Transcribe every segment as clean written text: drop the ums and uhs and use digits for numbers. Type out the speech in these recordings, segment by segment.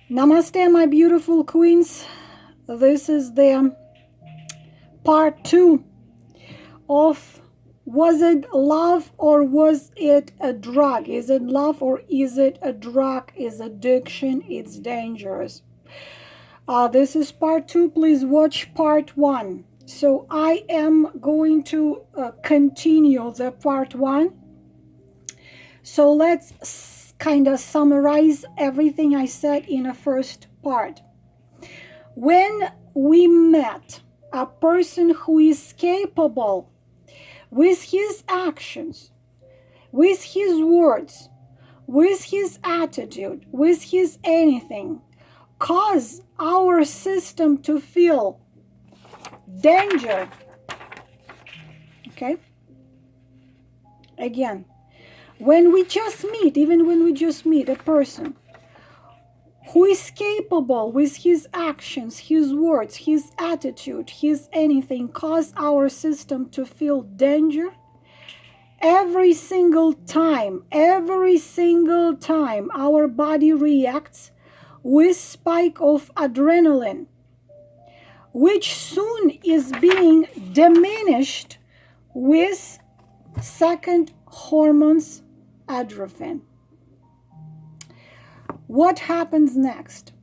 Namaste, my beautiful queens. This is the part 2 of was it love or was it a drug? Is it love or is it a drug? Is addiction? It's dangerous. This is part 2. Please watch part 1. So I am going to continue the part 1. So let's kind of summarize everything I said in the first part. When we met a person who is capable with his actions, with his words, with his attitude, with his anything, cause our system to feel danger. Okay? Again, when we just meet, even when we just meet a person who is capable with his actions, his words, his attitude, his anything, cause our system to feel danger, every single time our body reacts with spike of adrenaline, which soon is being diminished with second hormones, adrenaline. What happens next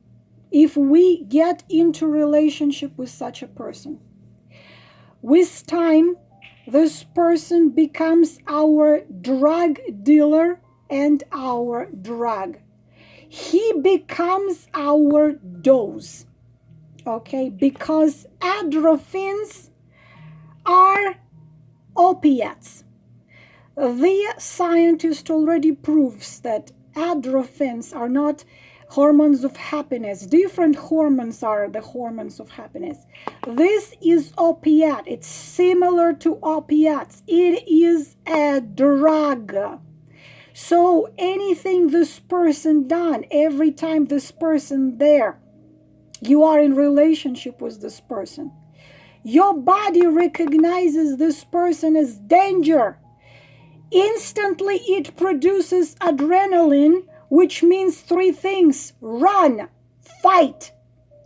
if we get into relationship with such a person? With time, this person becomes our drug dealer and our drug. He becomes our dose, okay? Because endorphins are opiates. The scientist already proves that endorphins are not hormones of happiness. Different hormones are the hormones of happiness. This is opiate. It's similar to opiates. It is a drug. So anything this person done, every time this person there, you are in relationship with this person, your body recognizes this person as danger. Instantly it produces adrenaline, which means 3 things: run, fight,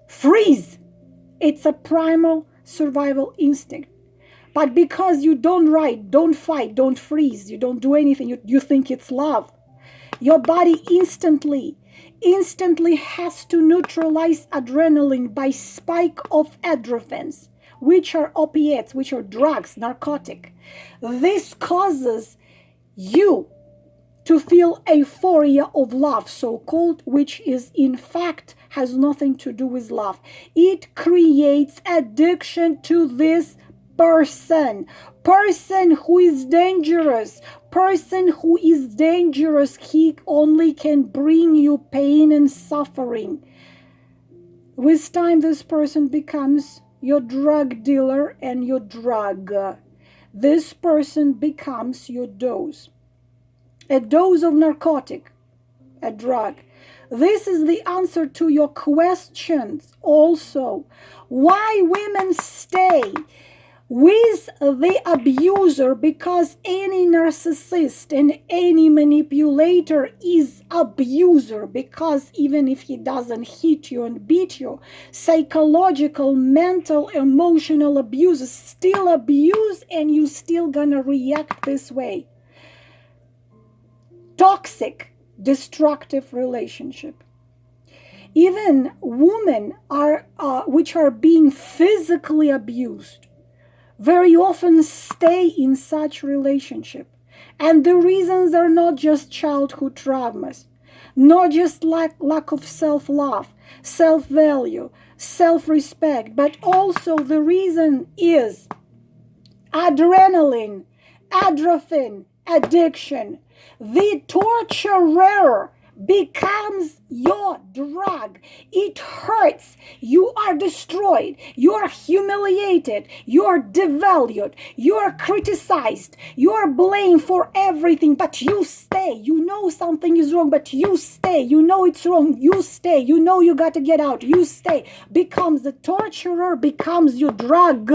freeze. It's a primal survival instinct. But because you don't run, don't fight, don't freeze, you don't do anything, you think it's love, your body instantly has to neutralize adrenaline by spike of endorphins, which are opiates, which are drugs, narcotic. This causes you to feel euphoria of love, so-called, which is in fact has nothing to do with love. It creates addiction to this person who is dangerous. He only can bring you pain and suffering. With time, this person becomes your drug dealer and your drug. This person becomes your dose. A dose of narcotic, a drug. This is the answer to your questions also. Why women stay with the abuser? Because any narcissist and any manipulator is abuser, because even if he doesn't hit you and beat you, psychological, mental, emotional abuse is still abuse, and you still gonna react this way. Toxic, destructive relationship. Even women which are being physically abused very often stay in such relationship. And the reasons are not just childhood traumas, not just lack of self-love, self-value, self-respect, but also the reason is adrenaline, addiction. The torturer becomes your drug. It hurts. You are destroyed. You are humiliated. You are devalued. You are criticized. You are blamed for everything, but you stay. You know something is wrong, but you stay. You know it's wrong. You stay. You know you got to get out. You stay. Becomes the torturer, becomes your drug.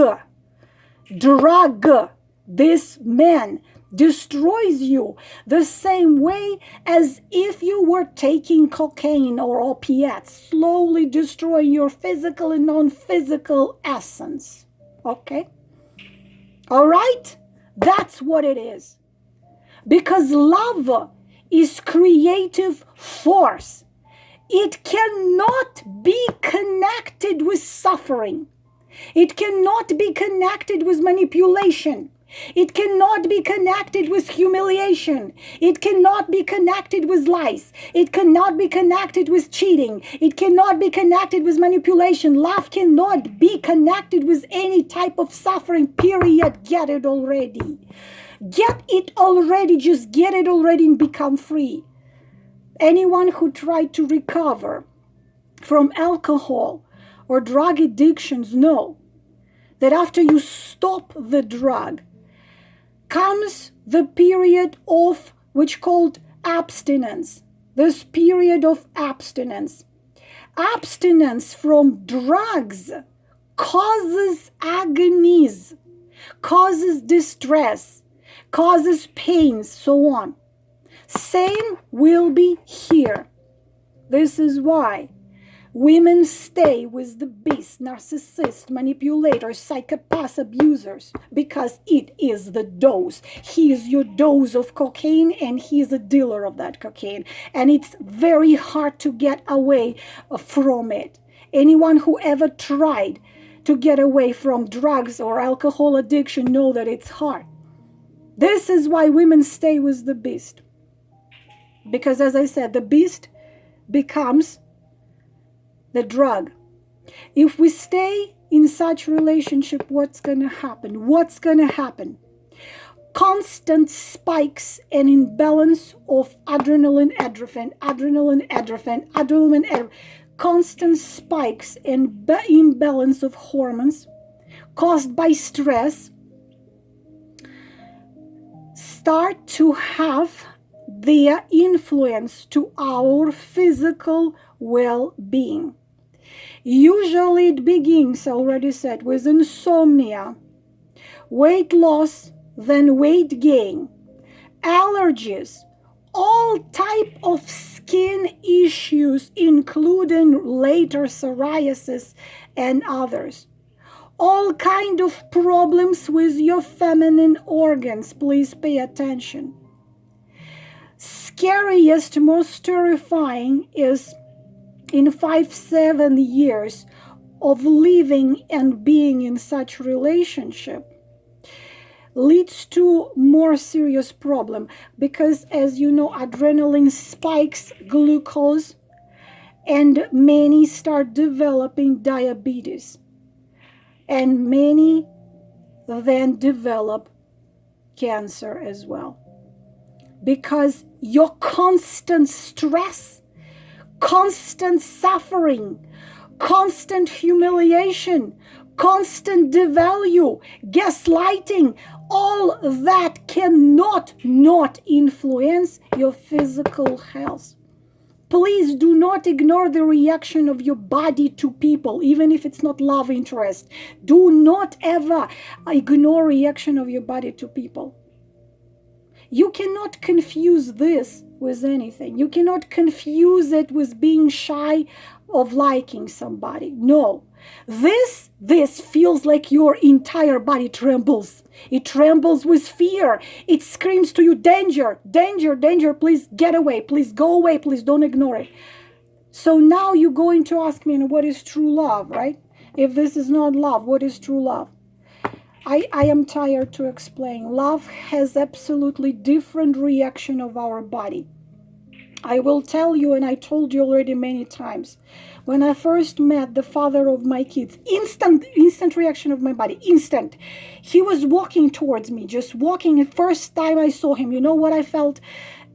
This man destroys you the same way as if you were taking cocaine or opiates, slowly destroying your physical and non-physical essence. Okay? All right? That's what it is. Because love is creative force. It cannot be connected with suffering. It cannot be connected with manipulation. It cannot be connected with humiliation. It cannot be connected with lies. It cannot be connected with cheating. It cannot be connected with manipulation. Love cannot be connected with any type of suffering, period. Get it already. Get it already. Just get it already and become free. Anyone who tried to recover from alcohol or drug addictions know that after you stop the drug comes the period of which called abstinence. This period of abstinence. Abstinence from drugs causes agonies, causes distress, causes pains, so on. Same will be here. This is why women stay with the beast, narcissist, manipulators, psychopaths, abusers, because it is the dose. He is your dose of cocaine and he is a dealer of that cocaine. And it's very hard to get away from it. Anyone who ever tried to get away from drugs or alcohol addiction know that it's hard. This is why women stay with the beast. Because as I said, the beast becomes the drug. If we stay in such relationship, what's going to happen? What's going to happen? Constant spikes and imbalance of adrenaline, constant spikes and imbalance of hormones caused by stress start to have their influence to our physical well-being. Usually it begins, already said, with insomnia, weight loss, then weight gain, allergies, all type of skin issues, including later psoriasis and others. All kind of problems with your feminine organs. Please pay attention. Scariest, most terrifying is in 5-7 years of living and being in such relationship leads to more serious problem, because as you know, adrenaline spikes glucose and many start developing diabetes, and many then develop cancer as well. Because your constant stress, constant suffering, constant humiliation, constant devalue, gaslighting, all that cannot not influence your physical health. Please do not ignore the reaction of your body to people, even if it's not love interest. Do not ever ignore reaction of your body to people. You cannot confuse this with anything. You cannot confuse it with being shy of liking somebody. No. This feels like your entire body trembles. It trembles with fear. It screams to you, danger, danger, danger, please get away, please go away, please don't ignore it. So now you're going to ask me, what is true love, right? If this is not love, what is true love? I am tired to explain. Love has absolutely different reaction of our body. I will tell you, and I told you already many times, when I first met the father of my kids, instant reaction of my body, instant. He was walking towards me, just walking. The first time I saw him, you know what I felt?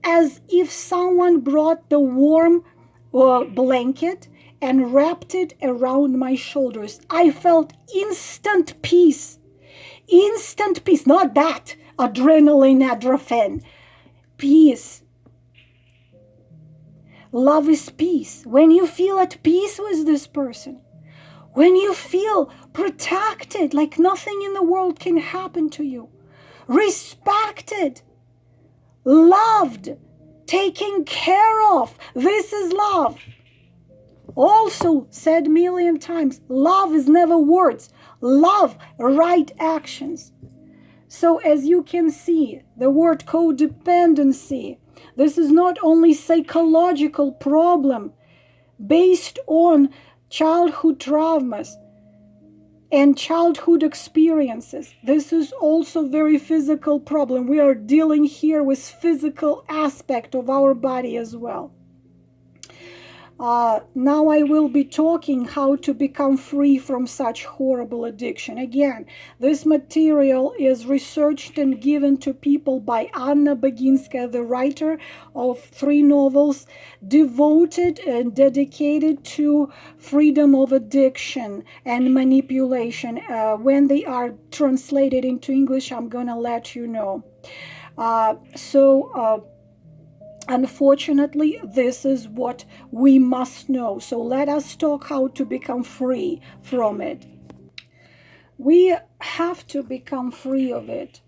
As if someone brought the warm blanket and wrapped it around my shoulders. I felt instant peace. Instant peace, not that adrenaline, adrenaline. Peace. Love is peace. When you feel at peace with this person, when you feel protected, like nothing in the world can happen to you, respected, loved, taken care of. This is love. Also said a million times, love is never words. Love, right actions. So as you can see, the word codependency, this is not only psychological problem based on childhood traumas and childhood experiences. This is also very physical problem. We are dealing here with physical aspect of our body as well. Now I will be talking how to become free from such horrible addiction. Again, this material is researched and given to people by Anna Boginskaya, the writer of 3 novels devoted and dedicated to freedom of addiction and manipulation. When they are translated into English, I'm gonna let you know. Unfortunately, this is what we must know. So let us talk how to become free from it. We have to become free of it.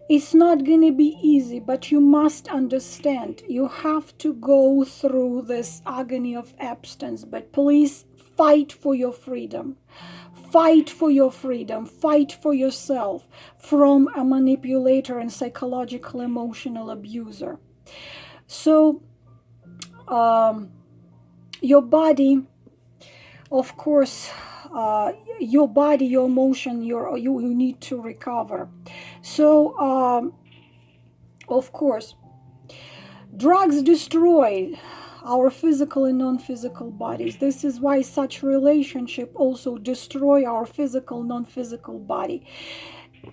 It's not going to be easy, but you must understand. You have to go through this agony of abstinence. But please fight for your freedom. Fight for your freedom. Fight for yourself from a manipulator and psychological emotional abuser. So your body, of course, your body, your emotion, you need to recover. So of course, drugs destroy our physical and non-physical bodies. This is why such relationship also destroy our physical, non-physical body.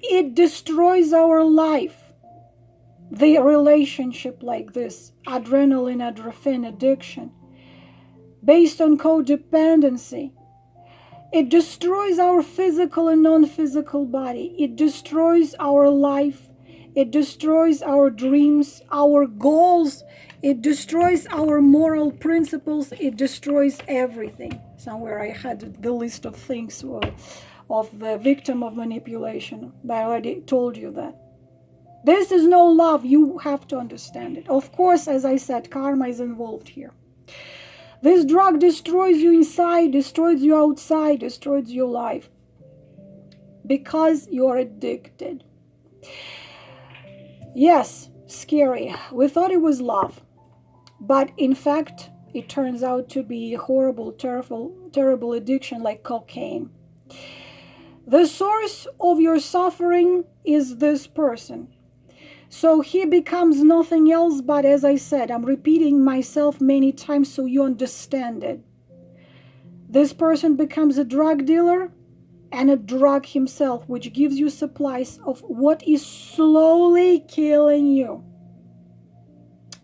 It destroys our life. The relationship like this, adrenaline, adrenaline addiction, based on codependency, it destroys our physical and non-physical body. It destroys our life. It destroys our dreams, our goals. It destroys our moral principles. It destroys everything. Somewhere I had the list of things of the victim of manipulation. I already told you that. This is no love. You have to understand it. Of course, as I said, karma is involved here. This drug destroys you inside, destroys you outside, destroys your life. Because you're addicted. Yes, scary. We thought it was love. But in fact, it turns out to be a horrible, terrible addiction like cocaine. The source of your suffering is this person. So he becomes nothing else but, as I said, I'm repeating myself many times so you understand it. This person becomes a drug dealer and a drug himself, which gives you supplies of what is slowly killing you.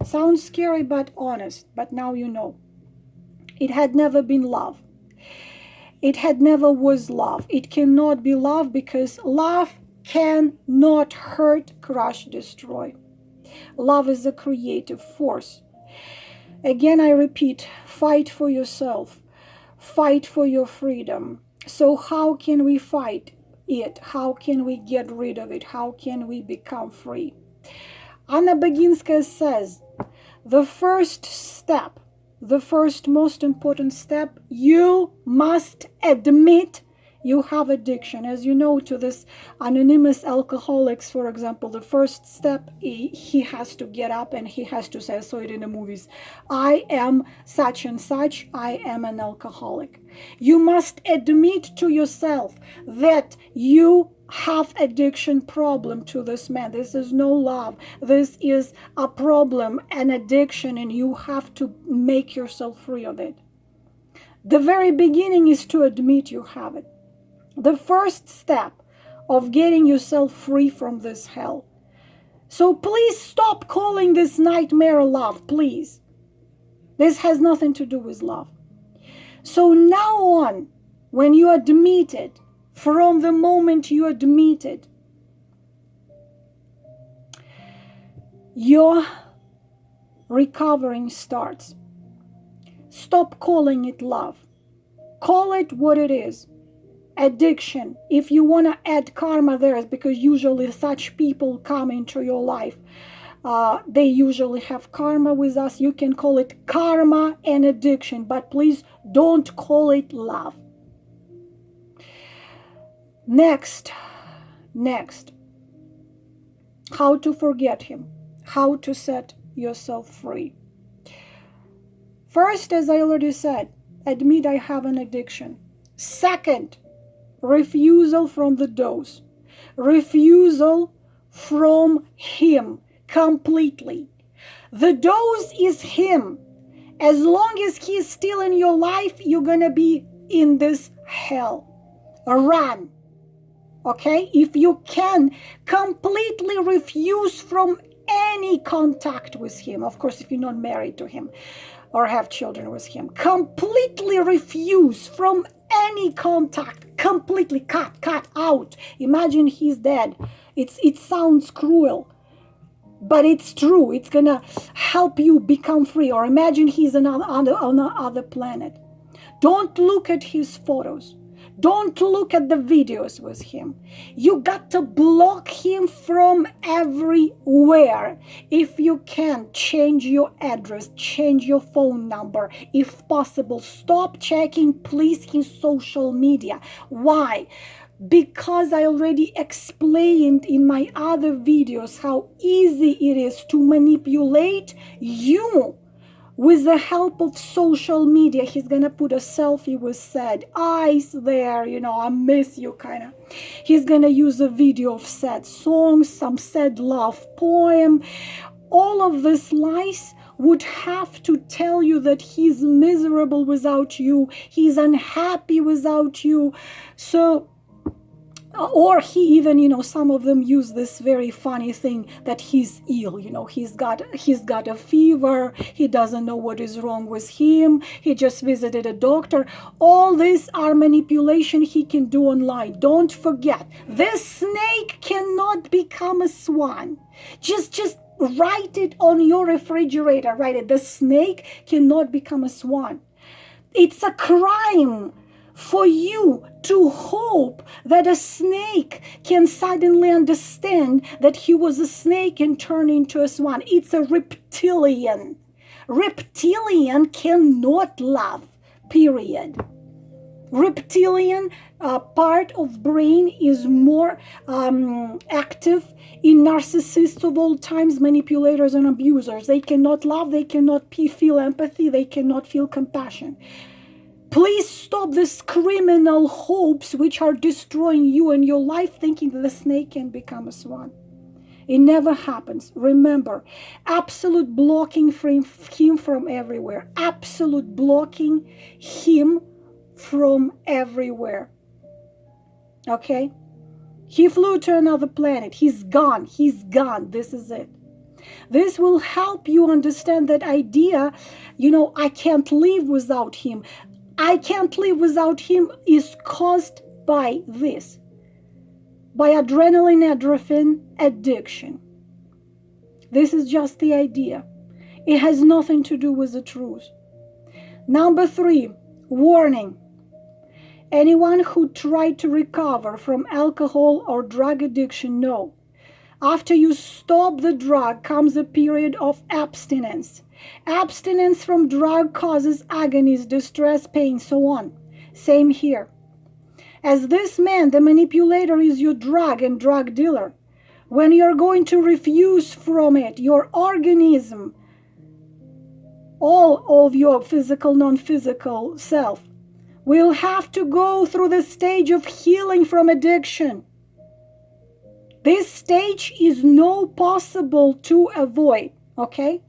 Sounds scary but honest, but now you know. It had never been love. It had never was love. It cannot be love because love cannot hurt, crush, destroy. Love is a creative force. Again, I repeat, fight for yourself. Fight for your freedom. So how can we fight it? How can we get rid of it? How can we become free? Anna Boginskaya says, the first step, the first most important step, you must admit you have addiction. As you know, to this anonymous alcoholics, for example, the first step, he has to get up and he has to say, I saw it in the movies, I am such and such, I am an alcoholic. You must admit to yourself that you have addiction problem to this man. This is no love. This is a problem, an addiction, and you have to make yourself free of it. The very beginning is to admit you have it. The first step of getting yourself free from this hell. So please stop calling this nightmare love, please. This has nothing to do with love. So now on, when you admit it, from the moment you admit it, your recovering starts. Stop calling it love. Call it what it is. addiction. If you want to add karma there, because usually such people come into your life. They usually have karma with us. You can call it karma and addiction, but please don't call it love. Next, how to forget him, how to set yourself free. First, as I already said, admit I have an addiction. Second, refusal from the dose, refusal from him completely. The dose is him. As long as he is still in your life, you're gonna be in this hell. Run. Okay? If you can, completely refuse from any contact with him. Of course, if you're not married to him or have children with him, completely refuse from any contact. Completely cut out. Imagine he's dead. It sounds cruel, but it's true. It's gonna help you become free. Or imagine he's on another planet. Don't look at his photos. Don't look at the videos with him. You got to block him from everywhere. If you can, change your address, change your phone number. If possible, stop checking, please, his social media. Why? Because I already explained in my other videos how easy it is to manipulate you. With the help of social media, he's gonna put a selfie with sad eyes there, I miss you, kind of. He's gonna use a video of sad songs, some sad love poem. All of these lies would have to tell you that he's miserable without you, he's unhappy without you. So, or he even, some of them use this very funny thing that he's ill, he's got a fever, he doesn't know what is wrong with him, he just visited a doctor. All these are manipulation he can do online. Don't forget, this snake cannot become a swan. Just write it on your refrigerator, write it. The snake cannot become a swan. It's a crime for you to hope that a snake can suddenly understand that he was a snake and turn into a swan. It's a reptilian. Reptilian cannot love, period. Reptilian part of brain is more active in narcissists of all times, manipulators and abusers. They cannot love, they cannot feel empathy, they cannot feel compassion. Please stop these criminal hopes which are destroying you and your life, thinking that the snake can become a swan. It never happens. Remember, absolute blocking him from everywhere. Absolute blocking him from everywhere. Okay? He flew to another planet. He's gone. He's gone. This is it. This will help you understand that idea, I can't live without him. I can't live without him is caused by this, by adrenaline addiction. This is just the idea. It has nothing to do with the truth. Number 3, warning. Anyone who tried to recover from alcohol or drug addiction, no. After you stop the drug comes a period of abstinence. Abstinence from drug causes agonies, distress, pain, so on. Same here. As this man, the manipulator, is your drug and drug dealer. When you're going to refuse from it, your organism, all of your physical, non-physical self, will have to go through the stage of healing from addiction. This stage is not possible to avoid, okay?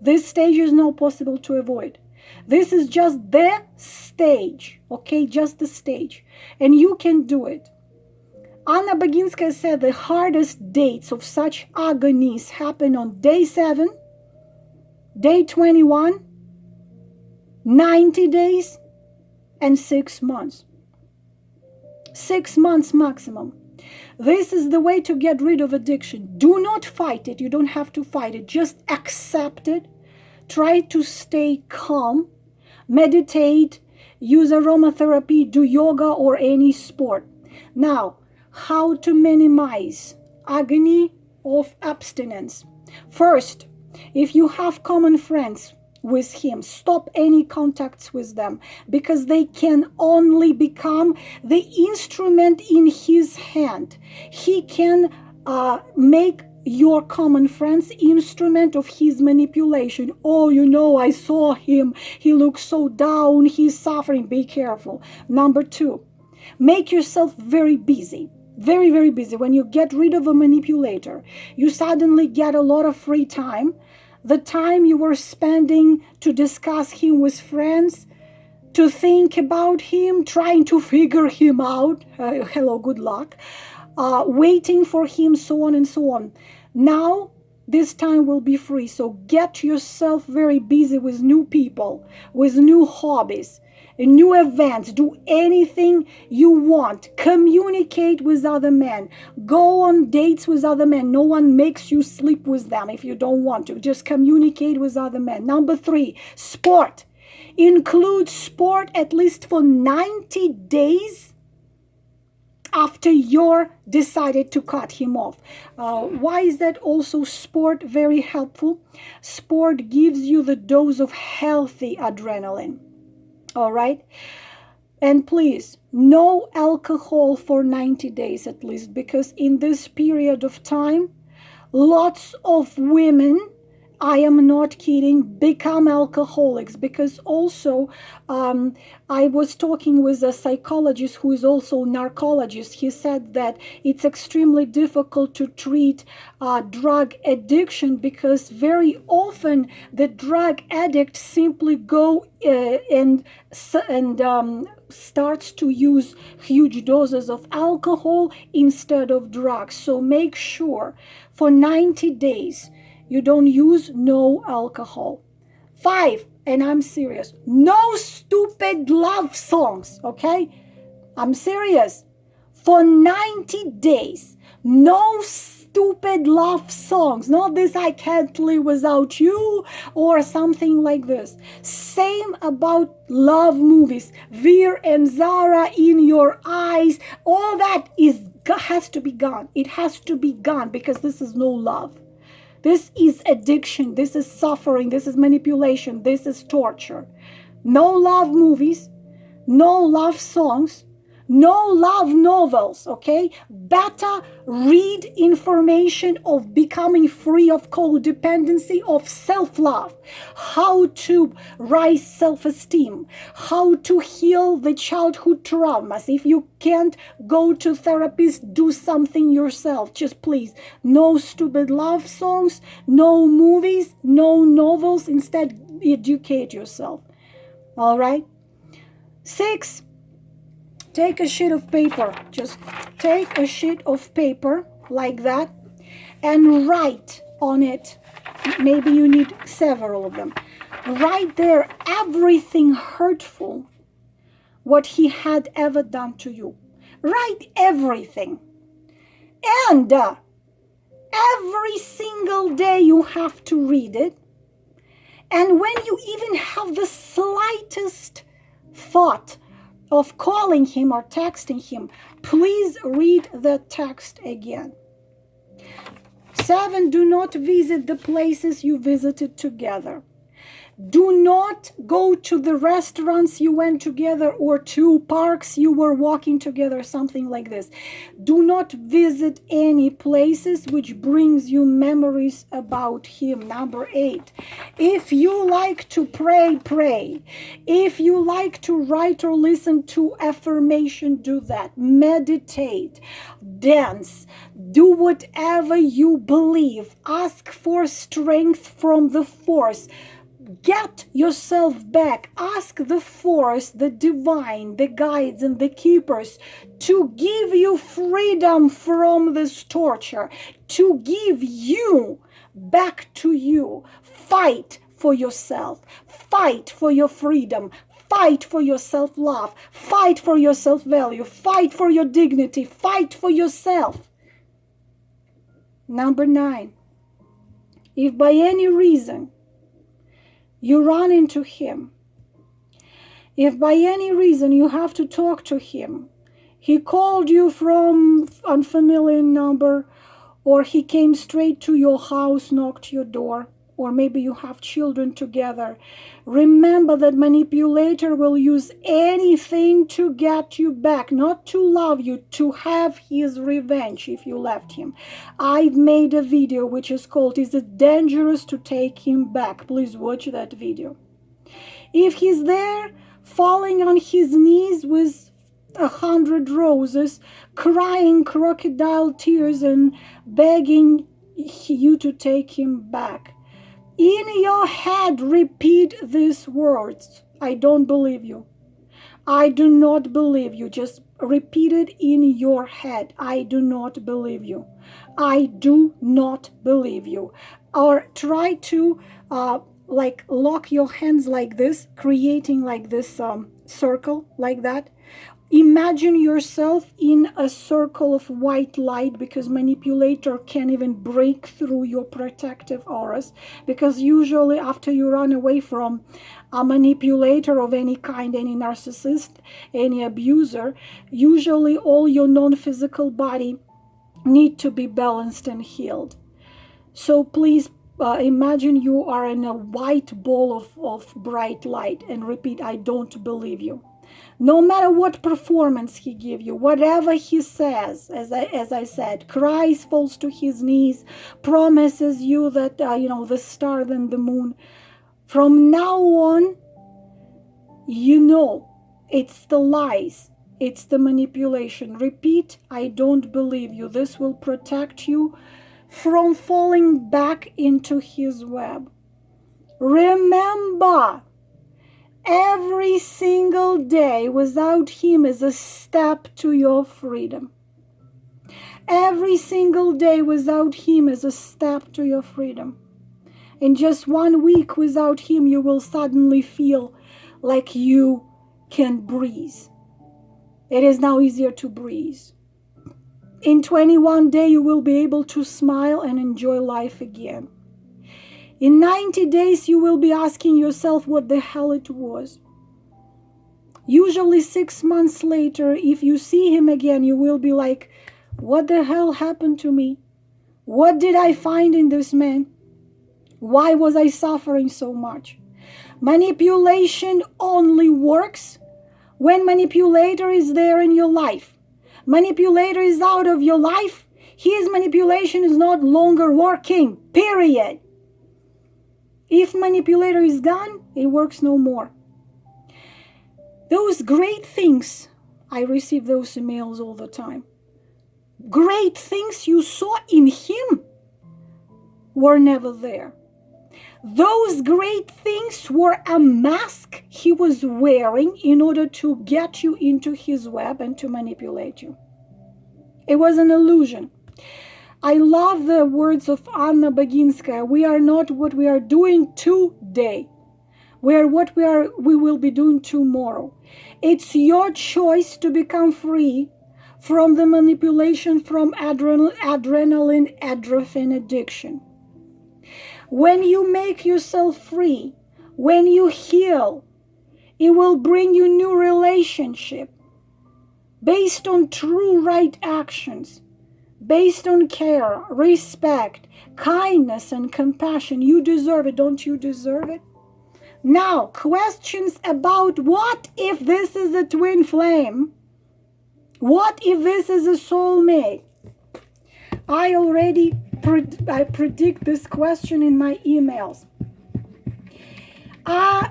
This stage is not possible to avoid. This is just the stage, okay? Just the stage. And you can do it. Anna Boginskaya said the hardest dates of such agonies happen on day 7, day 21, 90 days, and 6 months. 6 months maximum. This is the way to get rid of addiction. Do not fight it. You don't have to fight it. Just accept it. Try to stay calm. Meditate. use aromatherapy, do yoga or any sport. Now, how to minimize agony of abstinence. First, if you have common friends with him, stop any contacts with them, because they can only become the instrument in his hand. He can make your common friends instrument of his manipulation. Oh, you know, I saw him, he looks so down, he's suffering. Be careful. Number two, make yourself very busy. Very, very busy. When you get rid of a manipulator, you suddenly get a lot of free time. The time you were spending to discuss him with friends, to think about him, trying to figure him out, hello, good luck, waiting for him, so on and so on. Now, this time will be free. So get yourself very busy with new people, with new hobbies, new events. Do anything you want. Communicate with other men. Go on dates with other men. No one makes you sleep with them if you don't want to. Just communicate with other men. Number three, sport. Include sport at least for 90 days after you're decided to cut him off. Why is that also sport very helpful? Sport gives you the dose of healthy adrenaline. All right? And please, no alcohol for 90 days at least, because in this period of time, lots of women, I am not kidding, become alcoholics. Because also, I was talking with a psychologist who is also a narcologist. He said that it's extremely difficult to treat drug addiction, because very often the drug addict simply go and starts to use huge doses of alcohol instead of drugs. So make sure for 90 days you don't use no alcohol. 5, and I'm serious, no stupid love songs, okay? I'm serious. For 90 days, no stupid love songs. Not this I can't live without you or something like this. Same about love movies. Veer and Zara, In Your Eyes. All that has to be gone. It has to be gone, because this is no love. This is addiction. This is suffering. This is manipulation. This is torture. No love movies. No love songs. No love novels, okay? Better read information of becoming free of codependency, of self-love, how to rise self-esteem, how to heal the childhood traumas. If you can't go to therapists, do something yourself. Just please, no stupid love songs, no movies, no novels. Instead, educate yourself. All right? 6, take a sheet of paper. Just take a sheet of paper like that and write on it. Maybe you need several of them. Write there everything hurtful what he had ever done to you. Write everything. And every single day you have to read it. And when you even have the slightest thought of calling him or texting him, please read the text again. 7, do not visit the places you visited together. Do not go to the restaurants you went together or to parks you were walking together, something like this. Do not visit any places which brings you memories about him. Number 8, if you like to pray, pray. If you like to write or listen to affirmation, do that. Meditate, dance, do whatever you believe. Ask for strength from the force. Get yourself back. Ask the force, the divine, the guides and the keepers to give you freedom from this torture, to give you back to you. Fight for yourself. Fight for your freedom. Fight for your self-love. Fight for your self-value. Fight for your dignity. Fight for yourself. Number 9, if by any reason you run into him, If by any reason you have to talk to him, he called you from unfamiliar number, or he came straight to your house, knocked your door, or maybe you have children together, remember that manipulator will use anything to get you back, not to love you, to have his revenge if you left him. I've made a video which is called, Is It Dangerous to Take Him Back? Please watch that video. If he's there, falling on his knees with 100 roses, crying crocodile tears and begging you to take him back, in your head repeat these words. I don't believe you. I do not believe you. Just repeat it in your head. I do not believe you. I do not believe you. Or try to like lock your hands like this, creating like this circle like that. Imagine yourself in a circle of white light, because manipulator can't even break through your protective auras, because usually after you run away from a manipulator of any kind, any narcissist, any abuser, usually all your non-physical body need to be balanced and healed. So please imagine you are in a white ball of bright light and repeat, I don't believe you. No matter what performance he gives you, whatever he says, as I said, cries, falls to his knees, promises you that, the star than the moon. From now on, it's the lies. It's the manipulation. Repeat, I don't believe you. This will protect you from falling back into his web. Remember, every single day without him is a step to your freedom. Every single day without him is a step to your freedom. In just 1 week without him, you will suddenly feel like you can breathe. It is now easier to breathe. In 21 days, you will be able to smile and enjoy life again. In 90 days, you will be asking yourself what the hell it was. Usually 6 months later, if you see him again, you will be like, what the hell happened to me? What did I find in this man? Why was I suffering so much? Manipulation only works when manipulator is there in your life. Manipulator is out of your life, his manipulation is not longer working, period. If manipulator is gone, it works no more. Those great things, I receive those emails all the time. Great things you saw in him were never there. Those great things were a mask he was wearing in order to get you into his web and to manipulate you. It was an illusion. I love the words of Anna Boginskaya. We are not what we are doing today. We are what we will be doing tomorrow. It's your choice to become free from the manipulation, from adrenaline addiction. When you make yourself free, when you heal, it will bring you new relationship based on true right actions, based on care, respect, kindness, and compassion. You deserve it. Don't you deserve it? Now, questions about what if this is a twin flame? What if this is a soulmate? I predict this question in my emails.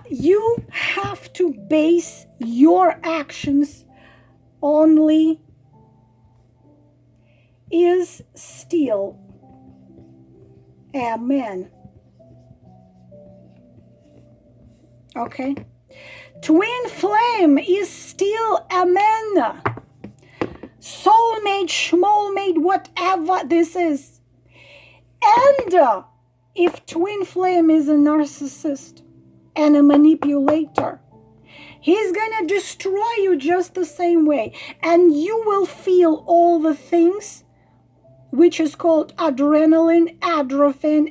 You have to base your actions only is still a man. Okay? Twin flame is still a man. Soulmate, schmollmate, whatever this is. And if twin flame is a narcissist and a manipulator, he's gonna destroy you just the same way. And you will feel all the things which is called adrenaline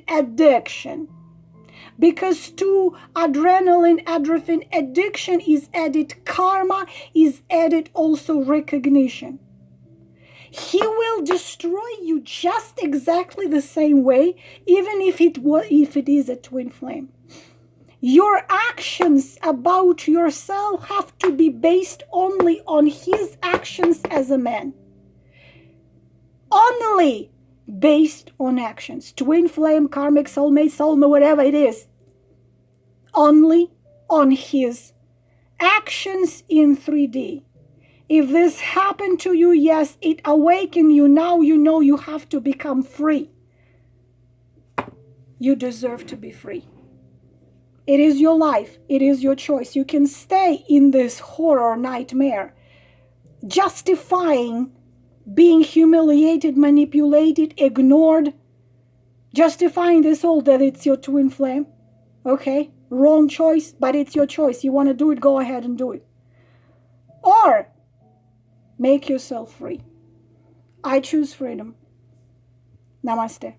addiction. because to adrenaline, endorphin addiction is added karma, is added also recognition. He will destroy you just exactly the same way, even if it is a twin flame. Your actions about yourself have to be based only on his actions as a man. Only based on actions. Twin flame, karmic soulmate, whatever it is. Only on his actions in 3D. If this happened to you, yes, it awakened you. Now you know you have to become free. You deserve to be free. It is your life. It is your choice. You can stay in this horror nightmare, justifying being humiliated, manipulated, ignored, justifying this all that it's your twin flame. Okay, wrong choice, but it's your choice. You want to do it, go ahead and do it. Or make yourself free. I choose freedom. Namaste.